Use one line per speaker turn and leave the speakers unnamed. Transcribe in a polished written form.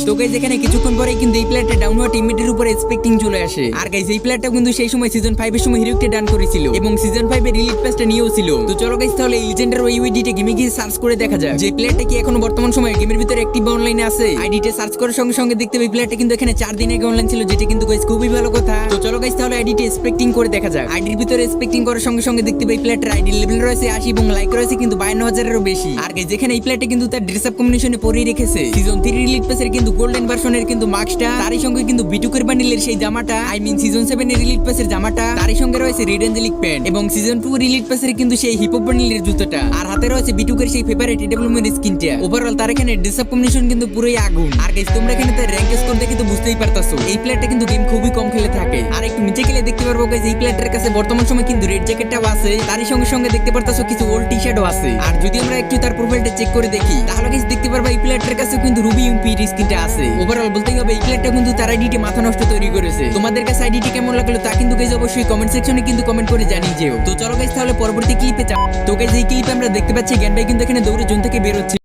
তো গাইস এখানে কিছুক্ষণ পরে কিন্তু এই প্লেয়ারটা ডাউন হওয়া টিমমেটের উপর এক্সপেক্টিং চলে আসে। আর গাইস এই প্লেয়ারটা কিন্তু সেই সময় সিজন 5 এর সময় হিরোকে ডান করেছিল এবং সিজন 5 এর রিলিজ প্যাচটা নিয়েও ছিল। তো চলো গাইস তাহলে এই লিজেন্ডার ইউইডিতে গেমে গিয়ে সার্চ করে দেখা যাক যে প্লেয়ারটা কি এখনো বর্তমান সময়ে গেমের ভিতরে অ্যাক্টিভ অনলাইনে আছে। আইডিতে সার্চ করার সঙ্গে সঙ্গে দেখতে পাই প্লেয়ারটা কিন্তু এখানে 4 দিন আগে অনলাইন ছিল, যেটা কিন্তু গাইস খুবই ভালো কথা। তো চলো গাইস তাহলে আইডিতে এক্সপেক্টিং করে দেখা যাক। আইডির ভিতরে এক্সপেক্টিং করার সঙ্গে সঙ্গে দেখতে পাই প্লেয়ারটার আইডি লেভেল রয়েছে 80 এবং লাইক রয়েছে কিন্তু 52,000 এরও বেশি। আর গাইস এখানে এই প্লেয়ারটা কিন্তু তার ড্রেস আপ কম্বিনেশনে পরিয়ে রেখেছে সিজন 3 রিলিজ প্যাচের কিন্তু গোল্ডেন ভার্সনের কিন্তু মাস্কটা, তারই সঙ্গে কিন্তু বিটুকের বান্ডিলের সেই জামাটা, আই মিন সিজন 7 এর রিলিজ প্যাচের জামাটা, তারই সঙ্গে রয়েছে রেড অ্যাঞ্জেলিক প্যান্ট এবং সিজন 2 রিলিজ প্যাচের কিন্তু সেই হিপ হপ বান্ডিলের জুতোটা, আর হাতে রয়েছে বিটুকের সেই ফেভারিট ডেভেলপমেন্ট স্কিনটা। ওভারঅল তার এখানে ড্রেস আপ কম্বিনেশন কিন্তু পুরোই আগুন। আর গাইস তোমরা এখানে তার র‍্যাঙ্ক স্কোর দেখে তো বুঝতেই পারতাছো এই প্লেয়ারটা কিন্তু গেম খুবই কম খেলে থাকে। আর একটু নিচে গেলে দেখতে পারবো গাইস এই প্লেয়ারটার কাছে বর্তমান সময় কিন্তু রেড জ্যাকেটটাও আছে, তারই সঙ্গে সঙ্গে দেখতে পারতাছো কিছু ওল্ড টি-শার্টও আছে। আর যদি আমরা একটু তার প্রোফাইলটা চেক করে দেখি তাহলে গাইস দেখতে পারবা এই প্লেয়ারটার কাছে কিন্তু রুবি ইউপি স্কিনটা আছে। ওভারঅল বলতেই হবে এই প্লেয়ারটা কিন্তু তার আইডিতে মাথা নষ্ট তৈরি করেছে। তোমাদের কাছে আইডিটি কেমন লাগলো তা কিন্তু গাইস অবশ্যই কমেন্ট সেকশনে কিন্তু কমেন্ট করে জানিয়ে যেও। তো চলো গাইস তাহলে পরবর্তী ক্লিপে যাও। তো গাইস এই ক্লিপে আমরা দেখতে পাচ্ছি জ্ঞান ভাই কিন্তু এখানে দৌড়ে জোন থেকে বের হচ্ছে।